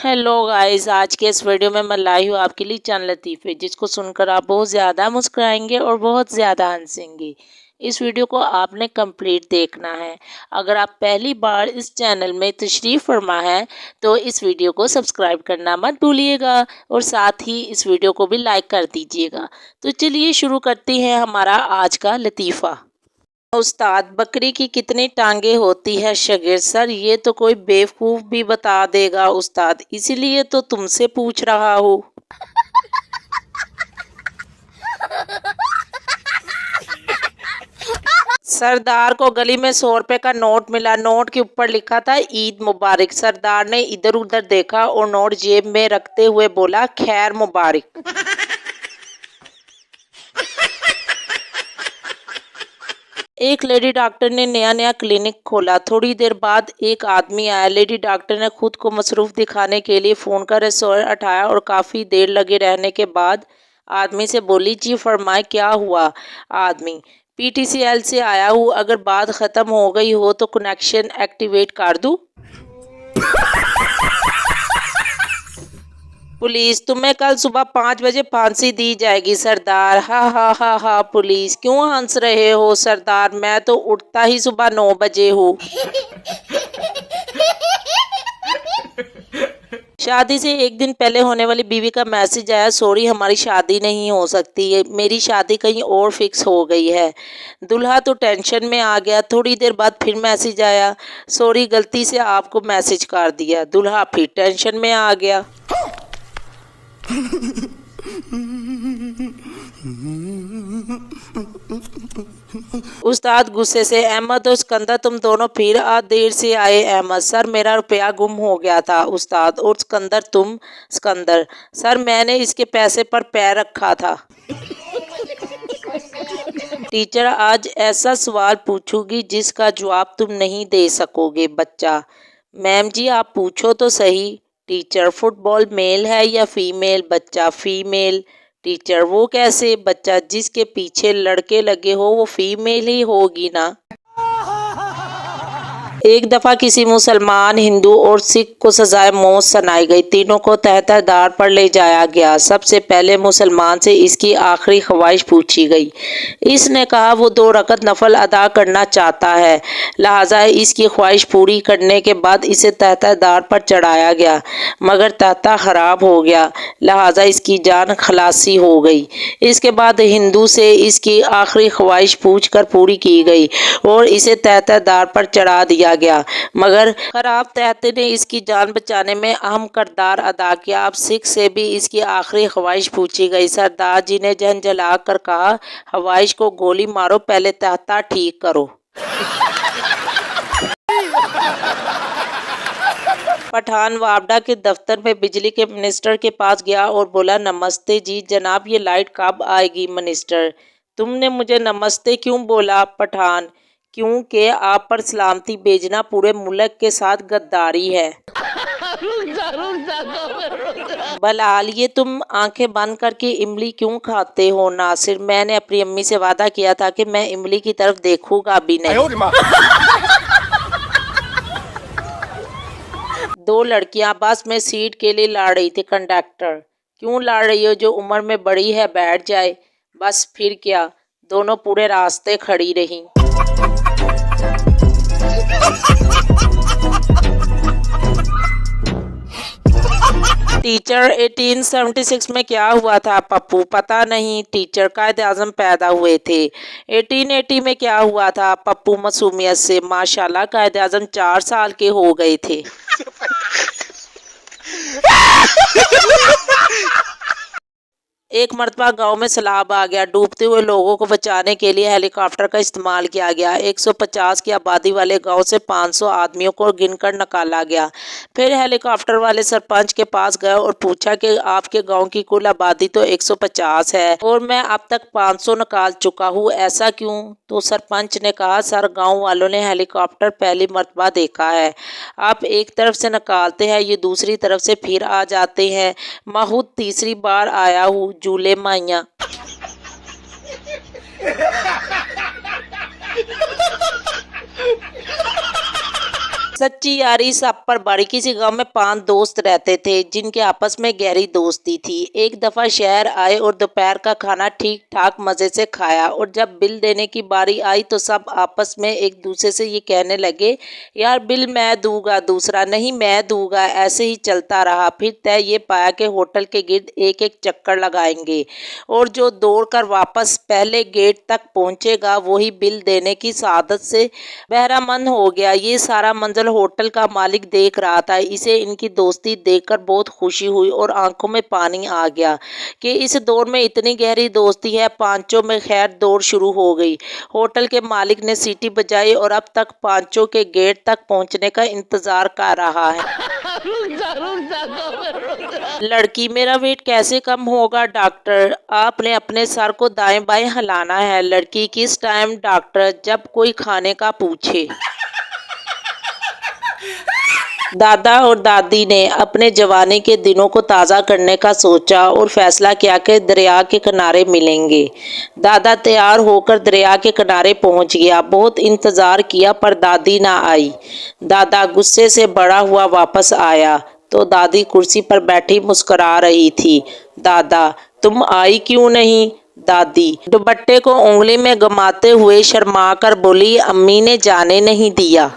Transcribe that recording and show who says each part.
Speaker 1: Hello guys, आज के इस वीडियो में मैं लाई हूँ आपके लिए चंद लतीफ़े जिसको सुनकर आप बहुत ज़्यादा मुस्कुराएंगे और बहुत ज़्यादा हंसेंगे। इस वीडियो को आपने कंप्लीट देखना है। अगर आप पहली बार इस चैनल में तशरीफ़ फरमा है तो इस वीडियो को सब्सक्राइब करना मत भूलिएगा और साथ ही इस वीडियो को भी लाइक कर दीजिएगा। तो चलिए शुरू करते हैं हमारा आज का लतीफ़ा। उस्ताद, बकरी की कितनी टांगे होती है शागिर्द? सर, ये तो कोई बेवकूफ़ भी बता देगा उस्ताद, इसीलिए तो तुमसे पूछ रहा हूँ। सरदार को गली में 100 रुपए का नोट मिला। नोट के ऊपर लिखा था ईद मुबारक। सरदार ने इधर उधर देखा और नोट जेब में रखते हुए बोला खैर मुबारक। एक लेडी डॉक्टर ने नया नया क्लिनिक खोला। थोड़ी देर बाद एक आदमी आया। लेडी डॉक्टर ने खुद को मसरूफ दिखाने के लिए फ़ोन का रिसीवर उठाया और काफ़ी देर लगे रहने के बाद आदमी से बोली, जी फरमाए क्या हुआ? आदमी, पीटीसीएल से आया हूँ, अगर बात ख़त्म हो गई हो तो कनेक्शन एक्टिवेट कर दूँ? पुलिस, तुम्हें कल सुबह 5 बजे फांसी दी जाएगी। सरदार, हा हा हा हा। पुलिस, क्यों हंस रहे हो सरदार? मैं तो उठता ही सुबह 9 बजे हूँ। शादी से एक दिन पहले होने वाली बीवी का मैसेज आया, सॉरी हमारी शादी नहीं हो सकती है, मेरी शादी कहीं और फिक्स हो गई है। दूल्हा तो टेंशन में आ गया। थोड़ी देर बाद फिर मैसेज आया, सॉरी गलती से आपको मैसेज कर दिया। दूल्हा फिर टेंशन में आ गया। उस्ताद गुस्से से, अहमद और सिकंदर तुम दोनों फिर आज देर से आए। अहमद, सर मेरा रुपया गुम हो गया था। उस्ताद, और सिकंदर तुम? सिकंदर, सर मैंने इसके पैसे पर पैर रखा था। टीचर, आज ऐसा सवाल पूछूंगी जिसका जवाब तुम नहीं दे सकोगे। बच्चा, मैम जी आप पूछो तो सही। टीचर, फुटबॉल मेल है या फीमेल? बच्चा, फीमेल। टीचर, वो कैसे? बच्चा, जिसके पीछे लड़के लगे हो वो फीमेल ही होगी ना। एक दफ़ा किसी मुसलमान, हिंदू और सिख को सजाए मौत सुनाई गई। तीनों को तहतादार पर ले जाया गया। सबसे पहले मुसलमान से इसकी आखिरी ख्वाहिश पूछी गई। इसने कहा वो 2 रकत नफल अदा करना चाहता है, लिहाजा इसकी ख्वाहिश पूरी करने के बाद इसे तहतादार पर चढ़ाया गया, मगर तहता खराब हो गया, लिहाजा इसकी जान खलासी हो गई। इसके बाद हिंदू से इसकी आखिरी ख्वाहिश पूछकर पूरी की गई और इसे तहतादार पर चढ़ा दिया गया, मगर खराब तहते ने इसकी जान बचाने में अहम किरदार अदा किया। अब सिख से भी इसकी आखिरी ख्वाहिश पूछी गई। सरदार जी ने झंझला कर कहा, ख्वाहिश को गोली मारो, पहले तहता ठीक करो। पठान वापडा के दफ्तर में बिजली के मिनिस्टर के पास गया और बोला, नमस्ते जी जनाब, ये लाइट कब आएगी? मिनिस्टर, तुमने मुझे नमस्ते क्यों बोला? पठान, क्योंकि आप पर सलामती भेजना पूरे मुल्क के साथ गद्दारी है। बलाल, ये तुम आंखें बंद करके इमली क्यों खाते हो? नासिर, मैंने अपनी अम्मी से वादा किया था कि मैं इमली की तरफ देखूंगा भी नहीं। 2 लड़कियां बस में सीट के लिए लड़ रही थी। कंडक्टर, क्यों लड़ रही हो? जो उम्र में बड़ी है बैठ जाए। बस फिर क्या, दोनों पूरे रास्ते खड़ी रहीं। टीचर, 1876 में क्या हुआ था? पप्पू, पता नहीं टीचर, कायदे आज़म पैदा हुए थे। 1880 में क्या हुआ था? पप्पू, मासूमियत से माशाल्लाह कायदे आज़म 4 साल के हो गए थे। एक मरतबा गांव में सैलाब आ गया। डूबते हुए लोगों को बचाने के लिए हेलीकॉप्टर का इस्तेमाल किया गया। 150 की आबादी वाले गांव से 500 आदमियों को गिनकर निकाला गया। फिर हेलीकॉप्टर वाले सरपंच के पास गए और पूछा कि आपके गांव की कुल आबादी तो 150 है और मैं अब तक 500 निकाल चुका हूँ, ऐसा क्यों? तो सरपंच ने कहा, सर गाँव वालों ने हेलीकॉप्टर पहली मरतबा देखा है। आप एक तरफ से निकालते हैं, ये दूसरी तरफ से फिर आ जाते हैं। मैं खुद तीसरी बार आया हूँ। झूले माइया। सच्ची यारी सब पर बड़ी। किसी गांव में 5 दोस्त रहते थे जिनके आपस में गहरी दोस्ती थी। एक दफा शहर आए और दोपहर का खाना ठीक ठाक मजे से खाया, और जब बिल देने की बारी आई तो सब आपस में एक दूसरे से ये कहने लगे, यार बिल मैं दूंगा, दूसरा नहीं मैं दूंगा। ऐसे ही चलता रहा। फिर तय ये पाया कि होटल के गिर्द एक एक चक्कर लगाएंगे और जो दौड़कर वापस पहले गेट तक पहुंचेगा वही बिल देने की सादत से बहरामंद हो गया। ये सारा मंजर होटल का मालिक देख रहा था। इसे इनकी दोस्ती देखकर बहुत खुशी हुई और आंखों में पानी आ गया कि इस दौर में इतनी गहरी दोस्ती है। पांचों में खैर दौड़ शुरू हो गई। होटल के मालिक ने सीटी बजाई और अब तक पांचों के गेट तक पहुंचने का इंतजार कर रहा है। लड़की, मेरा वेट कैसे कम होगा डॉक्टर? आपने अपने सर को दाएं बाएं हिलाना है। लड़की, किस टाइम डॉक्टर? जब कोई खाने का पूछे। दादा और दादी ने अपने जवानी के दिनों को ताज़ा करने का सोचा और फैसला किया कि दरिया के किनारे मिलेंगे। दादा तैयार होकर दरिया के किनारे पहुंच गया। बहुत इंतज़ार किया पर दादी ना आई। दादा गुस्से से बड़ा हुआ वापस आया तो दादी कुर्सी पर बैठी मुस्कुरा रही थी। दादा, तुम आई क्यों नहीं? दादी दुपट्टे को उंगली में घुमाते हुए शर्मा कर बोली, अम्मी ने जाने नहीं दिया।